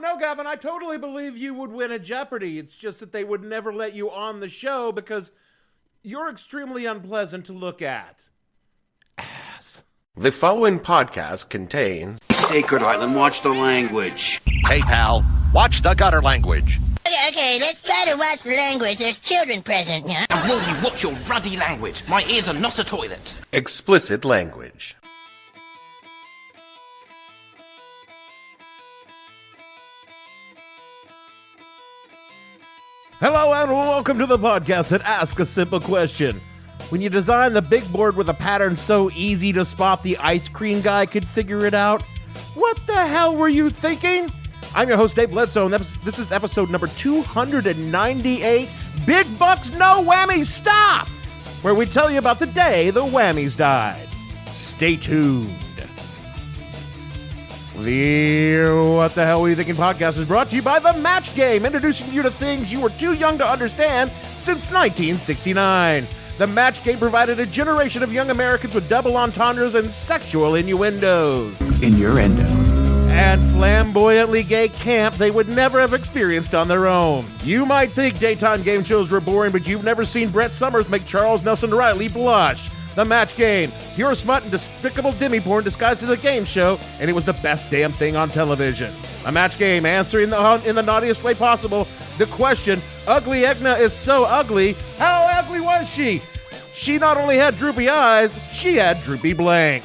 no, Gavin, I totally believe you would win at Jeopardy. It's just that they would never let you on the show because you're extremely unpleasant to look at. Ass. The following podcast contains... Sacred Island, watch the language. Hey, pal, watch the gutter language. Okay, let's try to watch the language. There's children present, yeah? And will you watch your ruddy language? My ears are not a toilet. Explicit language. Hello and welcome to the podcast that asks a simple question. When you design the big board with a pattern so easy to spot the ice cream guy could figure it out, what the hell were you thinking? I'm your host, Dave Bledsoe, and this is episode number 298, Big Bucks No Whammies Stop, where we tell you about the day the Whammies died. Stay tuned. The What the Hell Were You Thinking podcast is brought to you by The Match Game, introducing you to things you were too young to understand since 1969. The Match Game provided a generation of young Americans with double entendres and sexual innuendos. Innuendo. And flamboyantly gay camp they would never have experienced on their own. You might think daytime game shows were boring, but you've never seen Brett Summers make Charles Nelson Riley blush. The Match Game, pure smut and despicable demi-porn disguised as a game show, and it was the best damn thing on television. A Match Game answering in the naughtiest way possible the question, Ugly Edna is so ugly, how ugly was she? She not only had droopy eyes, she had droopy blank.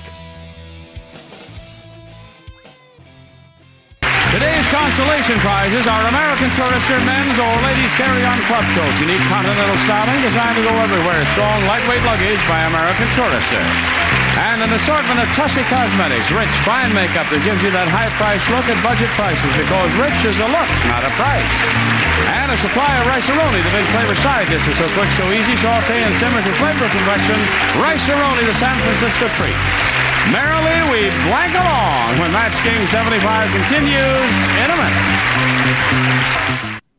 Today's consolation prizes are American Tourister men's or ladies' carry-on club coat. Unique continental styling designed to go everywhere. Strong, lightweight luggage by American Tourister. And an assortment of Tussie Cosmetics, rich, fine makeup that gives you that high-price look at budget prices because rich is a look, not a price. And a supply of Rice-A-Roni, the big flavor side dish is so quick, so easy, saute and simmer to flavor perfection. Rice-A-Roni, the San Francisco treat. Merrily, we blank along when Match Game 75 continues in a minute.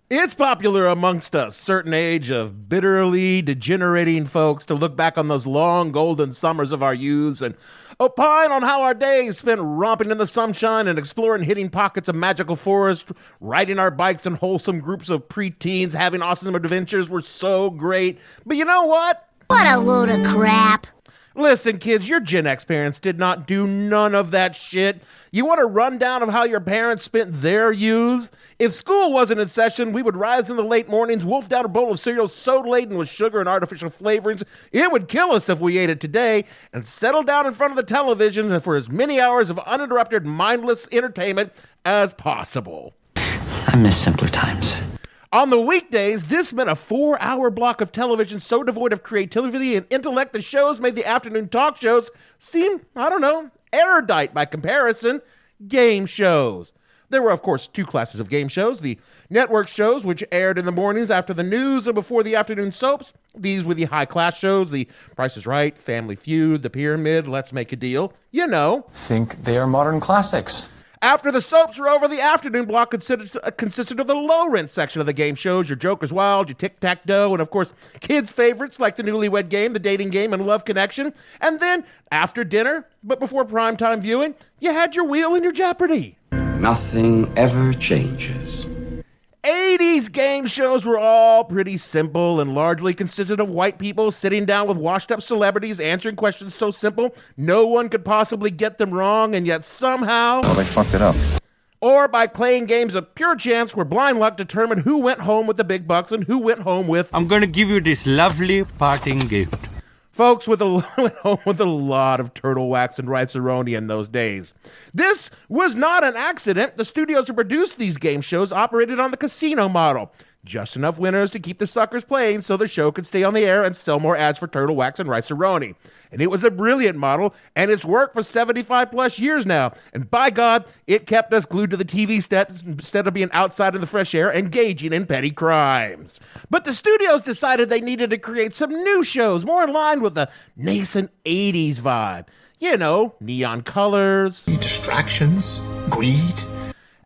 It's popular amongst a certain age of bitterly degenerating folks to look back on those long golden summers of our youths and opine on how our days spent romping in the sunshine and exploring hidden pockets of magical forest, riding our bikes in wholesome groups of preteens, having awesome adventures were so great. But you know what? What a load of crap. Listen, kids, your Gen X parents did not do none of that shit. You want a rundown of how your parents spent their youths? If school wasn't in session, we would rise in the late mornings, wolf down a bowl of cereal so laden with sugar and artificial flavorings, it would kill us if we ate it today, and settle down in front of the television for as many hours of uninterrupted, mindless entertainment as possible. I miss simpler times. On the weekdays, this meant a 4-hour block of television so devoid of creativity and intellect the shows made the afternoon talk shows seem, erudite by comparison, game shows. There were, of course, two classes of game shows, the network shows, which aired in the mornings after the news and before the afternoon soaps. These were the high-class shows, the Price is Right, Family Feud, The Pyramid, Let's Make a Deal, you know. Think they are modern classics. After the soaps were over, the afternoon block consisted of the low-rent section of the game shows, your Joker's Wild, your Tic-Tac-Doe, and, of course, kids' favorites like the Newlywed Game, the Dating Game, and Love Connection. And then, after dinner, but before primetime viewing, you had your Wheel and your Jeopardy! Nothing ever changes. 80s game shows were all pretty simple and largely consisted of white people sitting down with washed-up celebrities answering questions so simple no one could possibly get them wrong, and yet somehow... Well, they fucked it up. Or by playing games of pure chance where blind luck determined who went home with the big bucks and who went home with... I'm going to give you this lovely parting gift. Folks went home with a lot of turtle wax and rice-a-roni in those days. This was not an accident. The studios who produced these game shows operated on the casino model. Just enough winners to keep the suckers playing so the show could stay on the air and sell more ads for turtle wax and rice-a-roni. And it was a brilliant model, and it's worked for 75-plus years now. And by God, it kept us glued to the TV set instead of being outside in the fresh air engaging in petty crimes. But the studios decided they needed to create some new shows more in line with the nascent 80s vibe. You know, neon colors. Distractions, greed.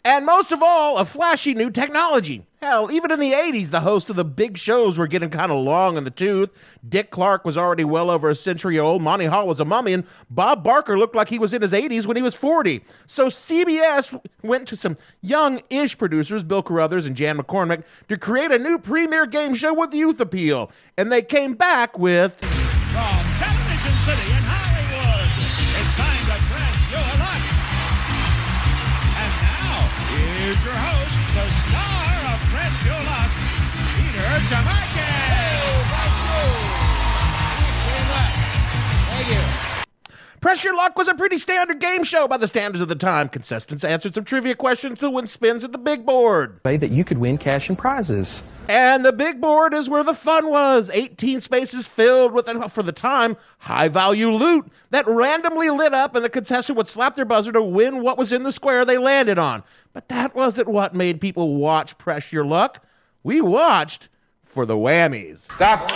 And most of all, a flashy new technology. Hell, even in the 80s, the hosts of the big shows were getting kind of long in the tooth. Dick Clark was already well over a century old, Monty Hall was a mummy, and Bob Barker looked like he was in his 80s when he was 40. So CBS went to some young-ish producers, Bill Carruthers and Jan McCormick, to create a new premier game show with youth appeal. And they came back with... From Television City in Hollywood, it's time to press your luck. And now, here's your host, the star of Press Your Luck, Peter Tamaki. Thank you. Press Your Luck was a pretty standard game show by the standards of the time. Contestants answered some trivia questions to win spins at the big board. That you could win cash and prizes. And the big board is where the fun was. 18 spaces filled with, for the time, high-value loot that randomly lit up, and the contestant would slap their buzzer to win what was in the square they landed on. But that wasn't what made people watch Press Your Luck. We watched for the whammies. Stop.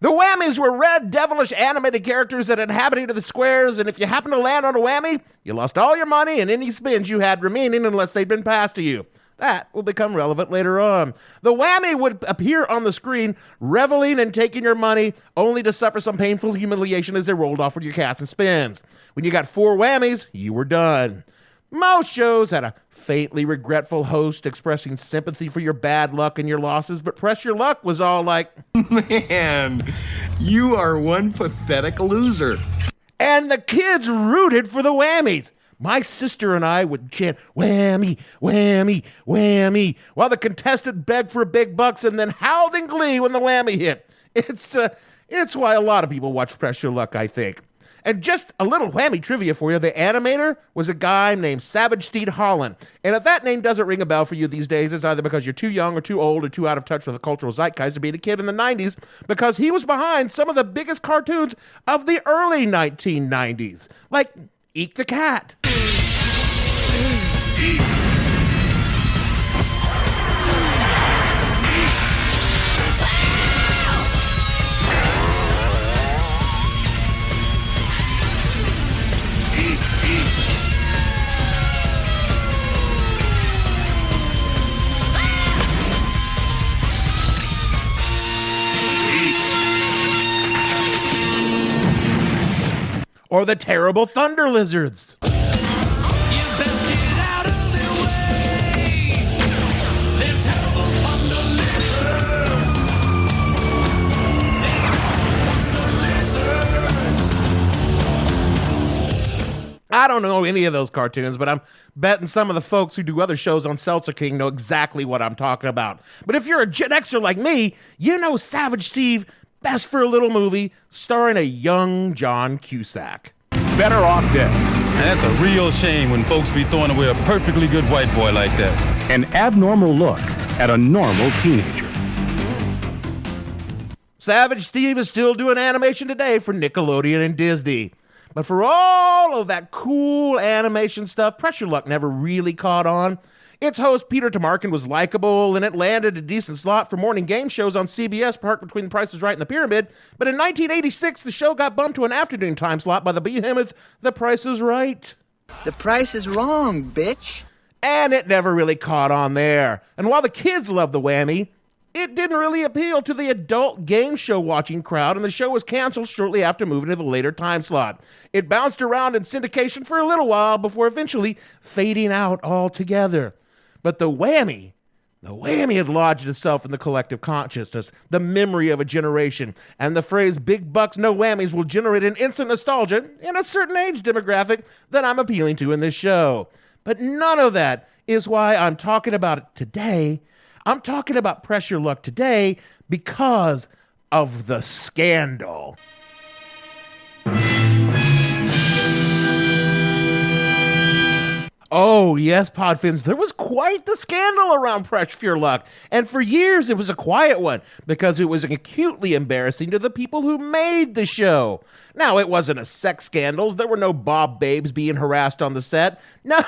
The whammies were red, devilish animated characters that inhabited the squares, and if you happened to land on a whammy, you lost all your money and any spins you had remaining unless they'd been passed to you. That will become relevant later on. The whammy would appear on the screen, reveling and taking your money, only to suffer some painful humiliation as they rolled off with your cats and spins. When you got 4 whammies, you were done. Most shows had a faintly regretful host expressing sympathy for your bad luck and your losses, but Press Your Luck was all like, Man, you are one pathetic loser. And the kids rooted for the whammies. My sister and I would chant, whammy, whammy, whammy, while the contestant begged for big bucks and then howled in glee when the whammy hit. It's why a lot of people watch Press Your Luck, I think. And just a little whammy trivia for you, the animator was a guy named Savage Steve Holland. And if that name doesn't ring a bell for you these days, it's either because you're too young or too old or too out of touch with the cultural zeitgeist of being a kid in the 90s, because he was behind some of the biggest cartoons of the early 1990s, like Eek the Cat. Or the terrible Thunder Lizards. You best get out of their way. They're terrible thunder lizards. I don't know any of those cartoons, but I'm betting some of the folks who do other shows on Seltzer King know exactly what I'm talking about. But if you're a Gen Xer like me, you know Savage Steve best for a little movie starring a young John Cusack. Better off dead. And that's a real shame when folks be throwing away a perfectly good white boy like that. An abnormal look at a normal teenager. Savage Steve is still doing animation today for Nickelodeon and Disney. But for all of that cool animation stuff, Press Your Luck never really caught on. Its host, Peter Tamarkin, was likable, and it landed a decent slot for morning game shows on CBS, parked between The Price is Right and The Pyramid. But in 1986, the show got bumped to an afternoon time slot by the behemoth The Price is Right. The price is wrong, bitch. And it never really caught on there. And while the kids loved the whammy, it didn't really appeal to the adult game show watching crowd, and the show was canceled shortly after moving to the later time slot. It bounced around in syndication for a little while before eventually fading out altogether. But the whammy had lodged itself in the collective consciousness, the memory of a generation, and the phrase big bucks, no whammies will generate an instant nostalgia in a certain age demographic that I'm appealing to in this show. But none of that is why I'm talking about it today. I'm talking about Press Your Luck today because of the scandal. Oh, yes, Podfins, there was quite the scandal around Press Your Luck, and for years it was a quiet one because it was acutely embarrassing to the people who made the show. Now, it wasn't a sex scandal. There were no Bob babes being harassed on the set. No,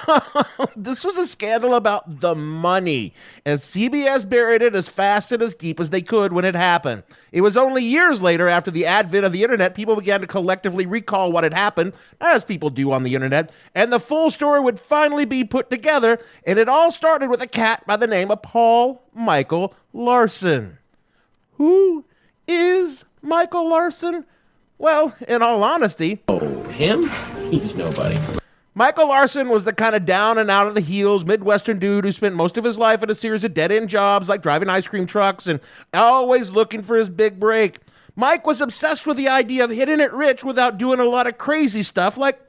this was a scandal about the money, as CBS buried it as fast and as deep as they could when it happened. It was only years later, after the advent of the internet, people began to collectively recall what had happened, as people do on the internet, and the full story would finally be put together, and it all started with a cat by the name of Paul Michael Larson. Who is Michael Larson? Well, in all honesty... Oh, him? He's nobody. Michael Larson was the kind of down and out of the heels Midwestern dude who spent most of his life in a series of dead-end jobs like driving ice cream trucks and always looking for his big break. Mike was obsessed with the idea of hitting it rich without doing a lot of crazy stuff like,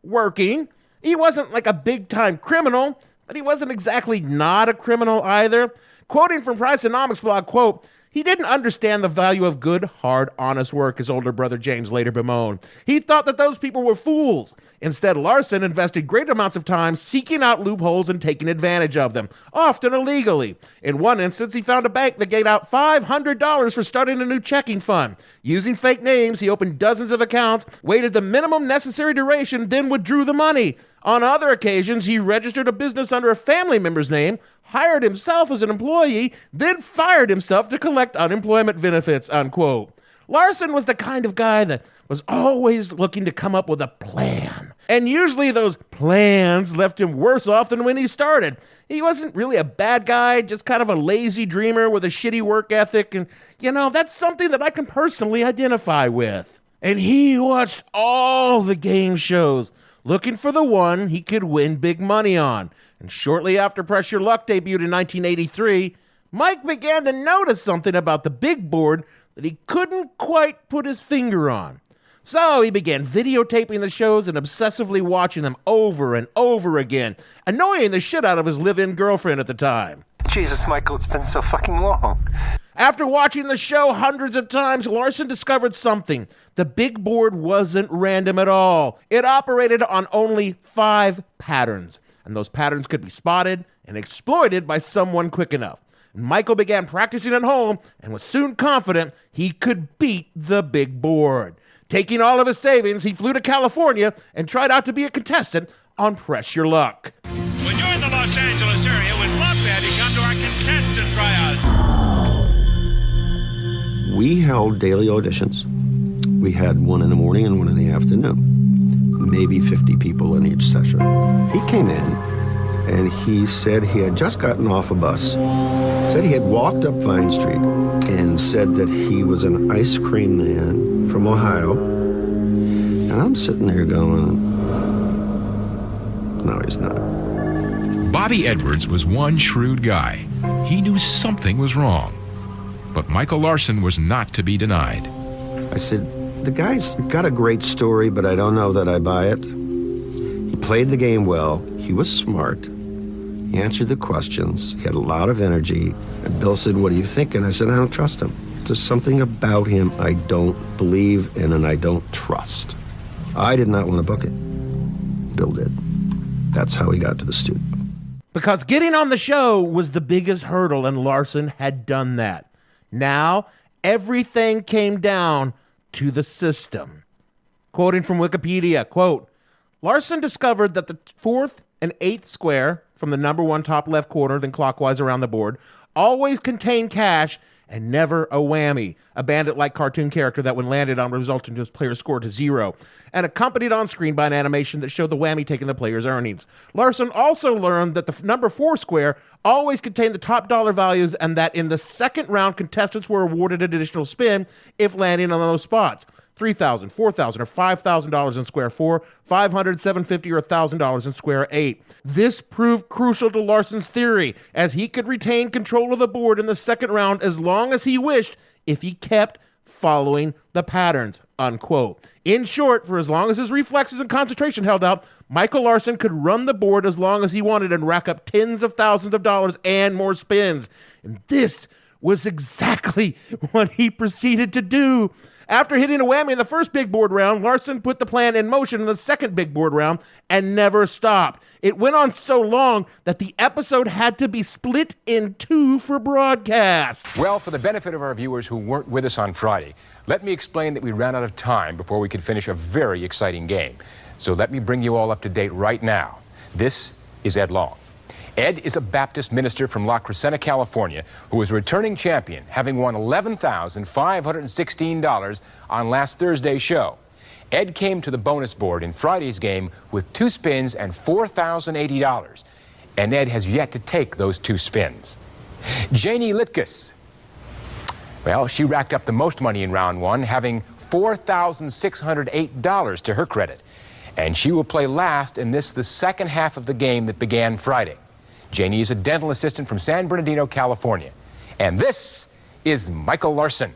working. He wasn't like a big-time criminal, but he wasn't exactly not a criminal either. Quoting from Priceonomics blog, quote, "He didn't understand the value of good, hard, honest work," his older brother James later bemoaned. He thought that those people were fools. Instead, Larson invested great amounts of time seeking out loopholes and taking advantage of them, often illegally. In one instance, he found a bank that gave out $500 for starting a new checking fund. Using fake names, he opened dozens of accounts, waited the minimum necessary duration, then withdrew the money. On other occasions, he registered a business under a family member's name, hired himself as an employee, then fired himself to collect unemployment benefits, unquote. Larson was the kind of guy that was always looking to come up with a plan. And usually those plans left him worse off than when he started. He wasn't really a bad guy, just kind of a lazy dreamer with a shitty work ethic. And, that's something that I can personally identify with. And he watched all the game shows, looking for the one he could win big money on. And shortly after Press Your Luck debuted in 1983, Mike began to notice something about the big board that he couldn't quite put his finger on. So he began videotaping the shows and obsessively watching them over and over again, annoying the shit out of his live-in girlfriend at the time. Jesus, Michael, it's been so fucking long. After watching the show hundreds of times, Larson discovered something. The big board wasn't random at all. It operated on only 5 patterns, and those patterns could be spotted and exploited by someone quick enough. And Michael began practicing at home and was soon confident he could beat the big board. Taking all of his savings, he flew to California and tried out to be a contestant on Press Your Luck. When you're in the Los Angeles area, we'd love to have you come to our contestant tryouts. We held daily auditions. We had one in the morning and one in the afternoon. Maybe 50 people in each session. He came in and he said he had just gotten off a bus. Said he had walked up Vine Street and said that he was an ice cream man from Ohio. And I'm sitting there going, no, he's not. Bobby Edwards was one shrewd guy. He knew something was wrong. But Michael Larson was not to be denied. I said, the guy's got a great story, but I don't know that I buy it. He played the game well. He was smart. He answered the questions. He had a lot of energy. And Bill said, what do you think? And I said, I don't trust him. There's something about him I don't believe in and I don't trust. I did not want to book it. Bill did. That's how he got to the studio. Because getting on the show was the biggest hurdle, and Larson had done that. Now, everything came down to the system. Quoting from Wikipedia, quote, Larson discovered that the 4th and 8th square from the number 1 top left corner, then clockwise around the board, always contained cash and never a whammy, a bandit-like cartoon character that when landed on resulted in his player's score to 0, and accompanied on screen by an animation that showed the whammy taking the player's earnings. Larson also learned that the number 4 square always contained the top dollar values and that in the second round, contestants were awarded an additional spin if landing on those spots. $3,000, $4,000, or $5,000 in square 4, $500, $750, or $1,000 in square 8. This proved crucial to Larson's theory, as he could retain control of the board in the second round as long as he wished if he kept following the patterns, unquote. In short, for as long as his reflexes and concentration held out, Michael Larson could run the board as long as he wanted and rack up tens of thousands of dollars and more spins. And this was exactly what he proceeded to do. After hitting a whammy in the first big board round, Larson put the plan in motion in the second big board round and never stopped. It went on so long that the episode had to be split in two for broadcast. Well, for the benefit of our viewers who weren't with us on Friday, let me explain that we ran out of time before we could finish a very exciting game. So let me bring you all up to date right now. This is Ed Long. Ed is a Baptist minister from La Crescenta, California, who is a returning champion, having won $11,516 on last Thursday's show. Ed came to the bonus board in Friday's game with 2 spins and $4,080, and Ed has yet to take those 2 spins. Janie Litkus, well, she racked up the most money in round 1, having $4,608 to her credit, and she will play last in the second half of the game that began Friday. Janie is a dental assistant from San Bernardino, California. And this is Michael Larson,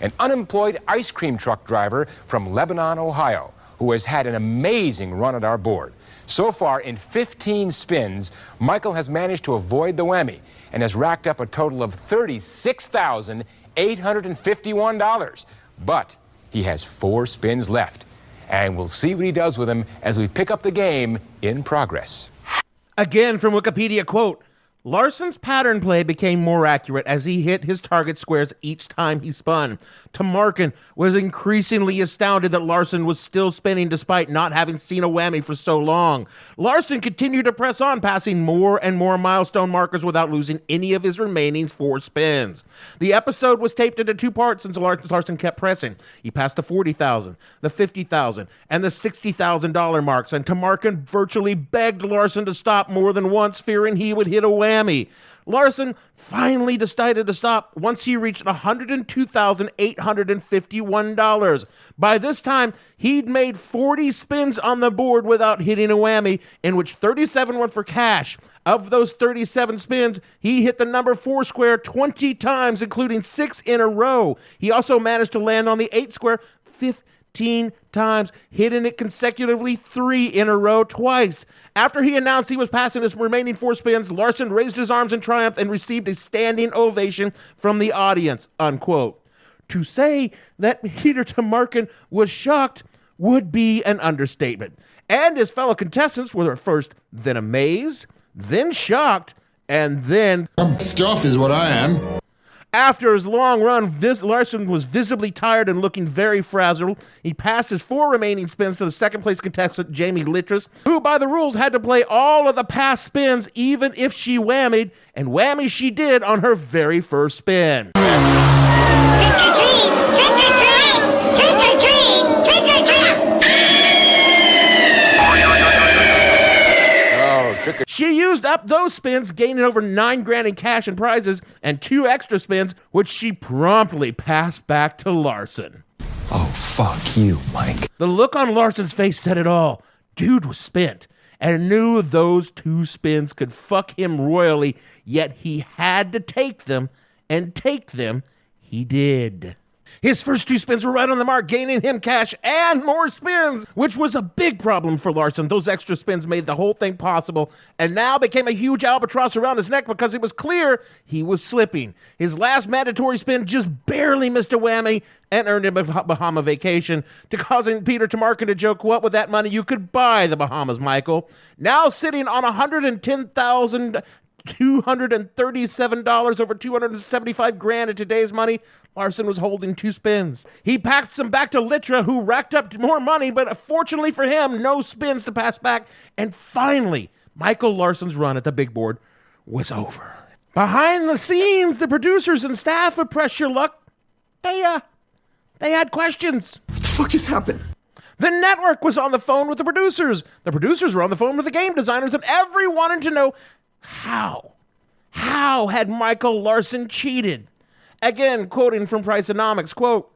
an unemployed ice cream truck driver from Lebanon, Ohio, who has had an amazing run at our board. So far, in 15 spins, Michael has managed to avoid the whammy and has racked up a total of $36,851. But he has 4 spins left, and we'll see what he does with them as we pick up the game in progress. Again from Wikipedia, quote, Larson's pattern play became more accurate as he hit his target squares each time he spun. Tamarkin was increasingly astounded that Larson was still spinning despite not having seen a whammy for so long. Larson continued to press on, passing more and more milestone markers without losing any of his remaining 4 spins. The episode was taped into 2 parts since Larson kept pressing. He passed the $40,000, the $50,000, and the $60,000 marks, and Tamarkin virtually begged Larson to stop more than once, fearing he would hit a whammy. Larson finally decided to stop once he reached $102,851. By this time, he'd made 40 spins on the board without hitting a whammy, in which 37 went for cash. Of those 37 spins, he hit the number 4 square 20 times, including 6 in a row. He also managed to land on the 8 square 15 times, hitting it consecutively 3 in a row twice. After he announced he was passing his remaining 4 spins, Larson raised his arms in triumph and received a standing ovation from the audience, unquote. To say that Peter Tamarkin was shocked would be an understatement. And his fellow contestants were at first then amazed, then shocked, and then... Stuff is what I am. After his long run, Larson was visibly tired and looking very frazzled. He passed his 4 remaining spins to the second-place contestant, Jamie Litkus, who, by the rules, had to play all of the past spins even if she whammied, and whammy she did on her very first spin. She used up those spins, gaining over $9,000 in cash and prizes, and 2 extra spins, which she promptly passed back to Larson. Oh, fuck you, Mike. The look on Larson's face said it all. Dude was spent and knew those 2 spins could fuck him royally, yet he had to take them, and take them he did. His first 2 spins were right on the mark, gaining him cash and more spins, which was a big problem for Larson. Those extra spins made the whole thing possible, and now became a huge albatross around his neck because it was clear he was slipping. His last mandatory spin just barely missed a whammy and earned him a Bahama vacation, to causing Peter Tamarkin to joke, what with that money you could buy the Bahamas, Michael. Now sitting on $110,237 over $275,000 in today's money, Larson was holding 2 spins. He passed them back to Litra, who racked up more money, but fortunately for him, no spins to pass back. And finally, Michael Larson's run at the big board was over. Behind the scenes, the producers and staff of Press Your Luck, they had questions. What the fuck just happened? The network was on the phone with the producers. The producers were on the phone with the game designers, and everyone wanted to know how had Michael Larson cheated? Again, quoting from Priceonomics, quote,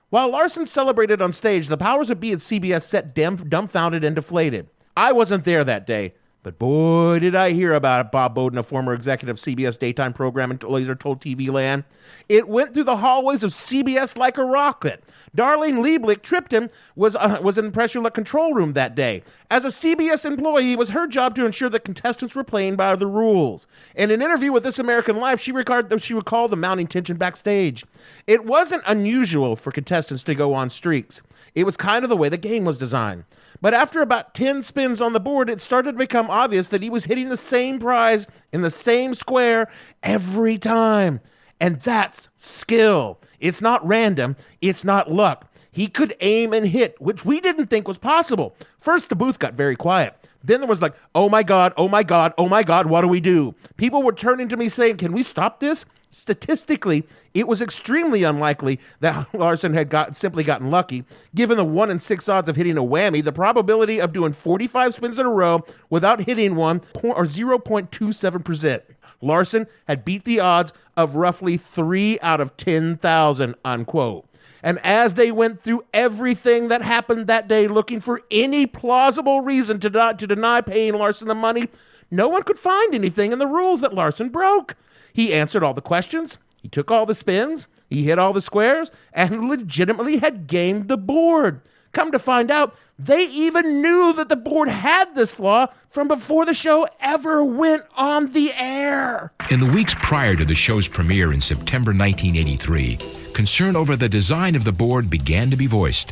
while Larson celebrated on stage, the powers that be at CBS sat dumbfounded and deflated. I wasn't there that day, But boy, did I hear about it, Bob Bowden, a former executive of CBS daytime program in Laser Told TV land. It went through the hallways of CBS like a rocket. Darlene Lieblich tripped him, was in the pressure luck control room that day. As a CBS employee, it was her job to ensure that contestants were playing by the rules. In an interview with This American Life, she recalled the mounting tension backstage. It wasn't unusual for contestants to go on streaks. It was kind of the way the game was designed. But after about 10 spins on the board, it started to become obvious that he was hitting the same prize in the same square every time. And that's skill. It's not random. It's not luck. He could aim and hit, which we didn't think was possible. First, the booth got very quiet. Then there was like, oh my God, oh my God, oh my God, what do we do? People were turning to me saying, can we stop this? Statistically, it was extremely unlikely that Larson had simply gotten lucky. Given the 1 in 6 odds of hitting a whammy, the probability of doing 45 spins in a row without hitting one are 0.27%. Larson had beat the odds of roughly 3 out of 10,000, unquote. And as they went through everything that happened that day, looking for any plausible reason to deny paying Larson the money, no one could find anything in the rules that Larson broke. He answered all the questions, he took all the spins, he hit all the squares, and legitimately had gamed the board. Come to find out, they even knew that the board had this flaw from before the show ever went on the air. In the weeks prior to the show's premiere in September 1983, concern over the design of the board began to be voiced.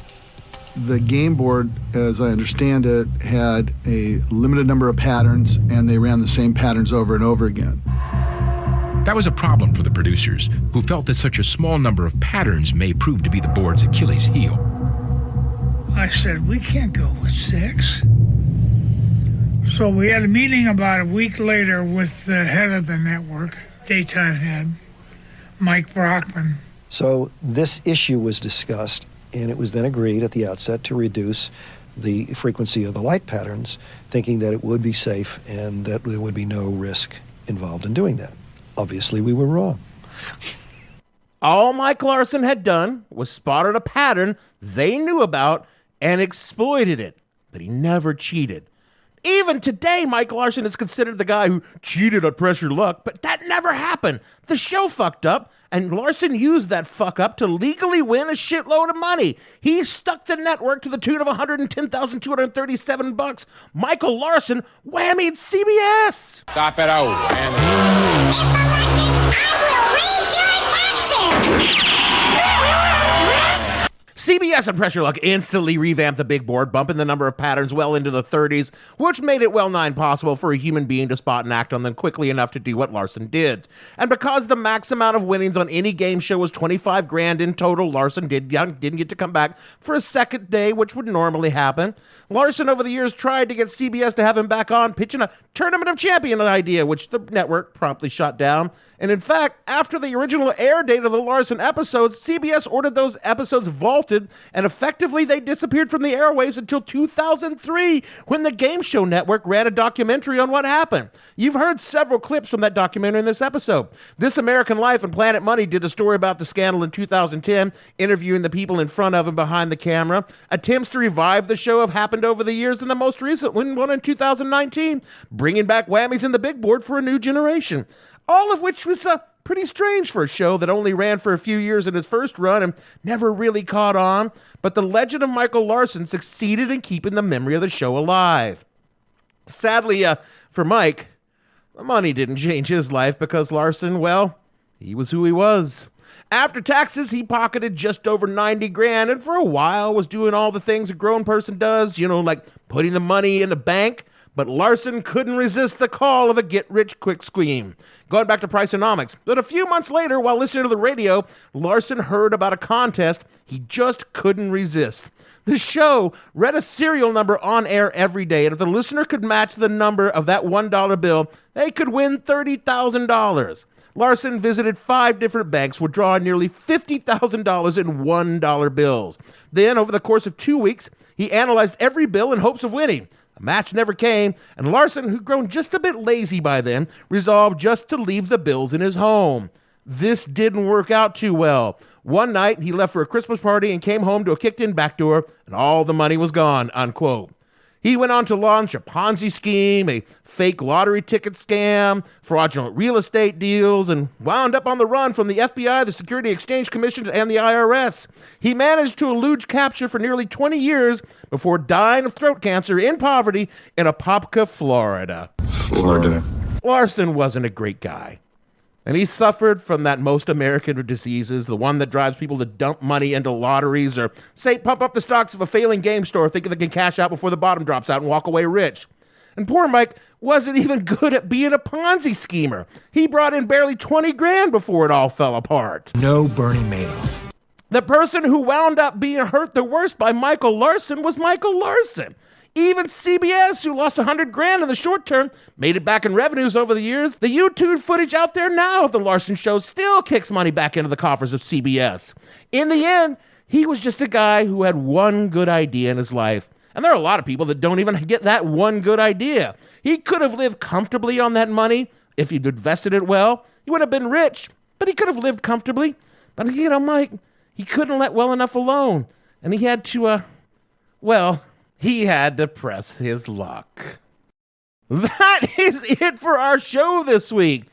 The game board, as I understand it, had a limited number of patterns, and they ran the same patterns over and over again. That was a problem for the producers, who felt that such a small number of patterns may prove to be the board's Achilles heel. I said, we can't go with 6. So we had a meeting about a week later with the head of the network, daytime head, Mike Brockman. So this issue was discussed, and it was then agreed at the outset to reduce the frequency of the light patterns, thinking that it would be safe and that there would be no risk involved in doing that. Obviously, we were wrong. All Mike Larson had done was spotted a pattern they knew about and exploited it, but he never cheated. Even today, Mike Larson is considered the guy who cheated at Pressure Luck, but that never happened. The show fucked up, and Larson used that fuck up to legally win a shitload of money. He stuck the network to the tune of $110,237. Michael Larson whammied CBS. Stop it out. CBS and Pressure Luck instantly revamped the big board, bumping the number of patterns well into the 30s, which made it well nigh impossible for a human being to spot and act on them quickly enough to do what Larson did. And because the max amount of winnings on any game show was $25,000 in total, Larson didn't get to come back for a second day, which would normally happen. Larson, over the years, tried to get CBS to have him back on, pitching a Tournament of Champions idea, which the network promptly shot down. And in fact, after the original air date of the Larson episodes, CBS ordered those episodes vaulted, and effectively they disappeared from the airwaves until 2003, when the Game Show Network ran a documentary on what happened. You've heard several clips from that documentary in this episode. This American Life and Planet Money did a story about the scandal in 2010, interviewing the people in front of and behind the camera. Attempts to revive the show have happened over the years, and the most recent one in 2019, bringing back Whammies and the Big Board for a new generation. All of which was pretty strange for a show that only ran for a few years in its first run and never really caught on. But the legend of Michael Larson succeeded in keeping the memory of the show alive. Sadly, for Mike, the money didn't change his life because Larson, well, he was who he was. After taxes, he pocketed just over $90,000 and for a while was doing all the things a grown person does, like putting the money in the bank. But Larson couldn't resist the call of a get-rich-quick scheme. Going back to Priceonomics, but a few months later, while listening to the radio, Larson heard about a contest he just couldn't resist. The show read a serial number on air every day, and if the listener could match the number of that $1 bill, they could win $30,000. Larson visited 5 different banks, withdrawing nearly $50,000 in $1 bills. Then, over the course of 2 weeks, he analyzed every bill in hopes of winning. A match never came, and Larson, who'd grown just a bit lazy by then, resolved just to leave the bills in his home. This didn't work out too well. One night, he left for a Christmas party and came home to a kicked-in back door, and all the money was gone, unquote. He went on to launch a Ponzi scheme, a fake lottery ticket scam, fraudulent real estate deals, and wound up on the run from the FBI, the Security Exchange Commission, and the IRS. He managed to elude capture for nearly 20 years before dying of throat cancer in poverty in Apopka, Florida. Larson wasn't a great guy. And he suffered from that most American of diseases, the one that drives people to dump money into lotteries or, say, pump up the stocks of a failing game store thinking they can cash out before the bottom drops out and walk away rich. And poor Mike wasn't even good at being a Ponzi schemer. He brought in barely 20 grand before it all fell apart. No Bernie Madoff. The person who wound up being hurt the worst by Michael Larson was Michael Larson. Even CBS, who lost 100 grand in the short term, made it back in revenues over the years. The YouTube footage out there now of the Larson show still kicks money back into the coffers of CBS. In the end, he was just a guy who had one good idea in his life. And there are a lot of people that don't even get that one good idea. He could have lived comfortably on that money if he'd invested it well. He would have been rich, but he could have lived comfortably. But, Mike, he couldn't let well enough alone. And he had to, he had to press his luck. That is it for our show this week.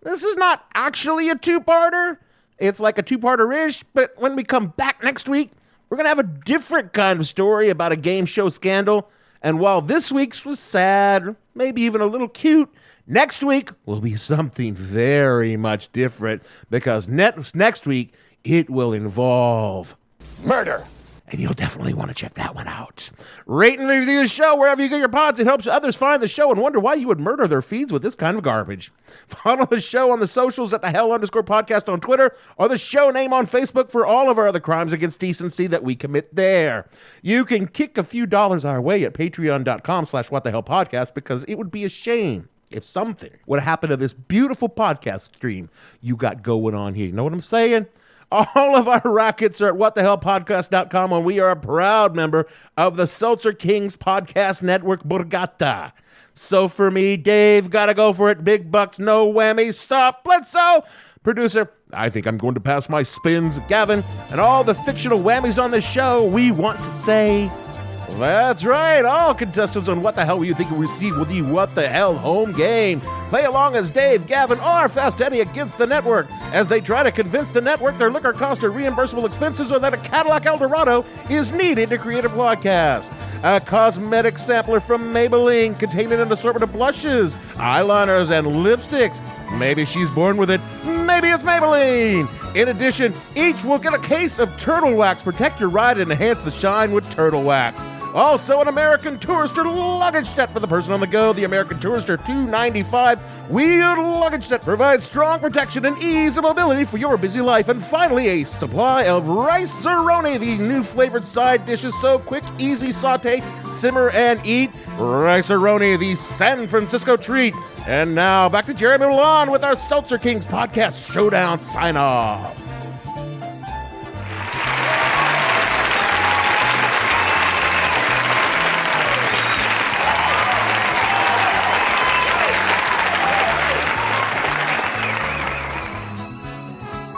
This is not actually a two-parter. It's like a two-parter-ish, but when we come back next week, we're going to have a different kind of story about a game show scandal. And while this week's was sad, maybe even a little cute, next week will be something very much different because next week it will involve murder. And you'll definitely want to check that one out. Rate and review the show wherever you get your pods. It helps others find the show and wonder why you would murder their feeds with this kind of garbage. Follow the show on the socials at @the_hell_podcast on Twitter or the show name on Facebook for all of our other crimes against decency that we commit there. You can kick a few dollars our way at patreon.com/whatthehellpodcast because it would be a shame if something would happen to this beautiful podcast stream you got going on here. You know what I'm saying? All of our rackets are at whatthehellpodcast.com, and we are a proud member of the Seltzer Kings Podcast Network, Borgata. So for me, Dave, gotta go for it. Big bucks, no whammies. Stop, Bledsoe. Producer, I think I'm going to pass my spins. Gavin, and all the fictional whammies on the show, we want to say... That's right, all contestants on What the Hell Will You Think You Receive with the What the Hell home game. Play along as Dave, Gavin, or Fast Eddie against the network as they try to convince the network their liquor costs are reimbursable expenses or that a Cadillac Eldorado is needed to create a broadcast. A cosmetic sampler from Maybelline containing an assortment of blushes, eyeliners, and lipsticks. Maybe she's born with it, maybe it's Maybelline. In addition, each will get a case of turtle wax. Protect your ride and enhance the shine with turtle wax. Also, an American Tourister luggage set for the person on the go. The American Tourister $295 wheeled luggage set provides strong protection and ease of mobility for your busy life. And finally, a supply of rice-a-roni, the new flavored side dishes so quick, easy saute, simmer, and eat. Rice-a-roni, the San Francisco treat. And now, back to Jeremy Milan with our Seltzer Kings Podcast Showdown sign-off.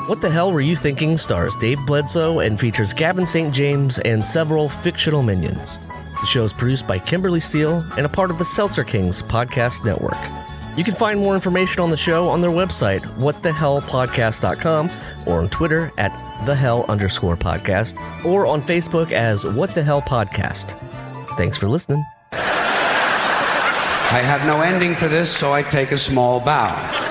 What the Hell Were You Thinking stars Dave Bledsoe and features Gavin St. James and several fictional minions. The show is produced by Kimberly Steele and a part of the Seltzer Kings Podcast Network. You can find more information on the show on their website, whatthehellpodcast.com, or on Twitter at @thehell_podcast, or on Facebook as What the Hell Podcast. Thanks for listening. I have no ending for this, so I take a small bow.